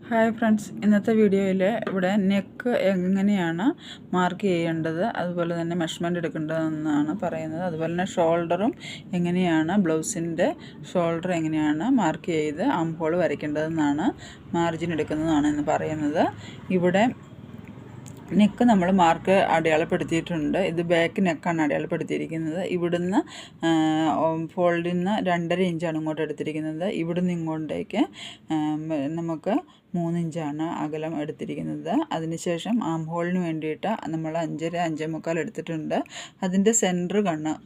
Hi friends, ഇന്നത്തെ വീഡിയോയിൽ ഇവിടെ നെക്ക് എങ്ങനെയാണ് മാർക്ക് ചെയ്യേണ്ടത്, അതുപോലെ തന്നെ മെഷർമെൻറ്റ് എടുക്കേണ്ടതെന്നാണ് പറയുന്നത്. അതുപോലെ തന്നെ ഷോൾഡറും എങ്ങനെയാണ്, ബ്ലൗസിൻ്റെ ഷോൾഡർ എങ്ങനെയാണ് മാർക്ക് ചെയ്ത് ആം ഹോൾ വരയ്ക്കേണ്ടതെന്നാണ്, മാർജിൻ എടുക്കുന്നതാണ് എന്ന് പറയുന്നത്. ഇവിടെ നെക്ക് നമ്മൾ മാർക്ക് അടയാളപ്പെടുത്തിയിട്ടുണ്ട്. ഇത് ബാക്ക് നെക്കാണ് അടയാളപ്പെടുത്തിയിരിക്കുന്നത്. ഇവിടുന്ന് ഫോൾഡിൽ നിന്ന് 2.5 ഇഞ്ചാണ് ഇങ്ങോട്ട് എടുത്തിരിക്കുന്നത്. ഇവിടുന്ന് ഇങ്ങോട്ടേക്ക് നമുക്ക് 3 ഇഞ്ചാണ് അകലം എടുത്തിരിക്കുന്നത്. അതിനുശേഷം ആം ഹോളിന് വേണ്ടിയിട്ട് നമ്മൾ 5.5 എടുത്തിട്ടുണ്ട്. അതിൻ്റെ സെൻറ്റർ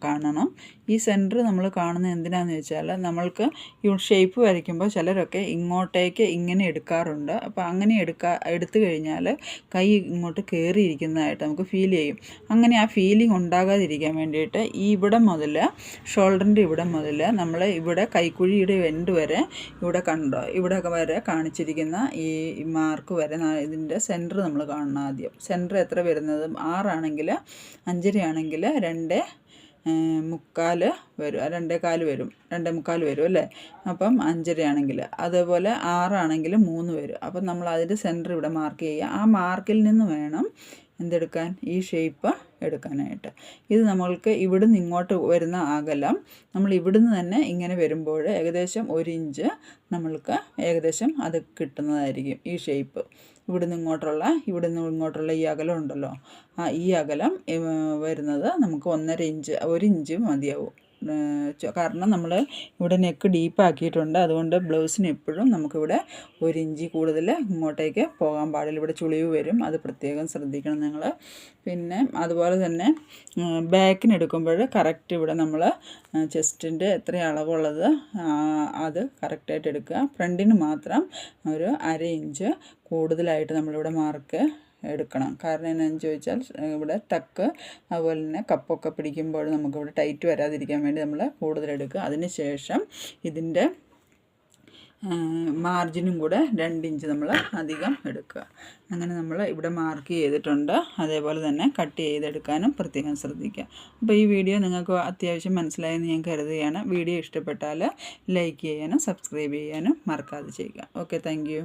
കാണണം. ഈ സെൻറ്റർ നമ്മൾ കാണുന്നത് എന്തിനാണെന്ന് വെച്ചാൽ, നമ്മൾക്ക് ഈ ഷേപ്പ് വരയ്ക്കുമ്പോൾ ചിലരൊക്കെ ഇങ്ങോട്ടേക്ക് ഇങ്ങനെ എടുക്കാറുണ്ട്. അപ്പോൾ അങ്ങനെ എടുത്തു കഴിഞ്ഞാൽ കൈ ഇങ്ങോട്ട് കയറിയിരിക്കുന്നതായിട്ട് നമുക്ക് ഫീൽ ചെയ്യും. അങ്ങനെ ആ ഫീലിംഗ് ഉണ്ടാകാതിരിക്കാൻ വേണ്ടിയിട്ട് ഈ ഇവിടം മുതൽ, ഷോൾഡറിൻ്റെ ഇവിടം മുതൽ നമ്മൾ ഇവിടെ കൈക്കുഴിയുടെ എൻഡ് വരെ ഇവിടെ കണ്ടോ, ഇവിടെ വരെ കാണിച്ചിരിക്കുന്ന ഈ മാർക്ക് വരെ ഇതിൻ്റെ സെൻറ്റർ നമ്മൾ കാണണം. ആദ്യം സെൻറ്റർ എത്ര വരുന്നത്, 6 ആണെങ്കിൽ 5.5 ആണെങ്കിൽ 2.75 വരും, 2.25 വരും, 2.25 വരും അല്ലേ. അപ്പം 5.5 ആണെങ്കിൽ, അതേപോലെ 6 ആണെങ്കിൽ 3 വരും. അപ്പം നമ്മൾ അതിൻ്റെ സെൻറ്റർ ഇവിടെ മാർക്ക് ചെയ്യുക. ആ മാർക്കിൽ നിന്ന് വേണം എന്തെടുക്കാൻ, ഈ ഷേപ്പ് എടുക്കാനായിട്ട്. ഇത് നമ്മൾക്ക് ഇവിടുന്ന് ഇങ്ങോട്ട് വരുന്ന അകലം നമ്മൾ ഇവിടുന്ന് തന്നെ ഇങ്ങനെ വരുമ്പോൾ ഏകദേശം 1 ഇഞ്ച് നമ്മൾക്ക് ഏകദേശം അത് കിട്ടുന്നതായിരിക്കും. ഈ ഷേപ്പ് ഇവിടുന്ന് ഇങ്ങോട്ടുള്ള ഈ അകലം ഉണ്ടല്ലോ, ഈ അകലം വരുന്നത് നമുക്ക് 1.5 ഇഞ്ച്, 1 ഇഞ്ച് മതിയാവും. കാരണം നമ്മൾ ഇവിടെ നെക്ക് ഡീപ്പാക്കിയിട്ടുണ്ട്. അതുകൊണ്ട് ബ്ലൗസിന് എപ്പോഴും നമുക്കിവിടെ 1 ഇഞ്ച് കൂടുതൽ ഇങ്ങോട്ടേക്ക് പോകാൻ പാടില്ല. ഇവിടെ ചുളിവ് വരും, അത് പ്രത്യേകം ശ്രദ്ധിക്കണം നിങ്ങൾ. പിന്നെ അതുപോലെ തന്നെ ബാക്കിന് എടുക്കുമ്പോൾ കറക്റ്റ് ഇവിടെ നമ്മൾ ചെസ്റ്റിൻ്റെ എത്ര അളവുള്ളത് അത് കറക്റ്റായിട്ട് എടുക്കുക. ഫ്രണ്ടിന് മാത്രം ഒരു 1/2 ഇഞ്ച് കൂടുതലായിട്ട് നമ്മളിവിടെ മാർക്ക് എടുക്കണം. കാരണം എന്നാന്ന് ചോദിച്ചാൽ, ഇവിടെ ടക്ക് അതുപോലെ തന്നെ കപ്പൊക്കെ പിടിക്കുമ്പോൾ നമുക്കിവിടെ ടൈറ്റ് വരാതിരിക്കാൻ വേണ്ടി നമ്മൾ കൂടുതലെടുക്കുക. അതിന് ശേഷം ഇതിൻ്റെ മാർജിനും കൂടെ 2 ഇഞ്ച് നമ്മൾ അധികം എടുക്കുക. അങ്ങനെ നമ്മൾ ഇവിടെ മാർക്ക് ചെയ്തിട്ടുണ്ട്. അതേപോലെ തന്നെ കട്ട് ചെയ്തെടുക്കാനും പ്രത്യേകം ശ്രദ്ധിക്കുക. അപ്പോൾ ഈ വീഡിയോ നിങ്ങൾക്ക് അത്യാവശ്യം മനസ്സിലായെന്ന് ഞാൻ കരുതുകയാണ്. വീഡിയോ ഇഷ്ടപ്പെട്ടാൽ ലൈക്ക് ചെയ്യാനും സബ്സ്ക്രൈബ് ചെയ്യാനും മറക്കാതെ ചെയ്യുക. Okay, thank you.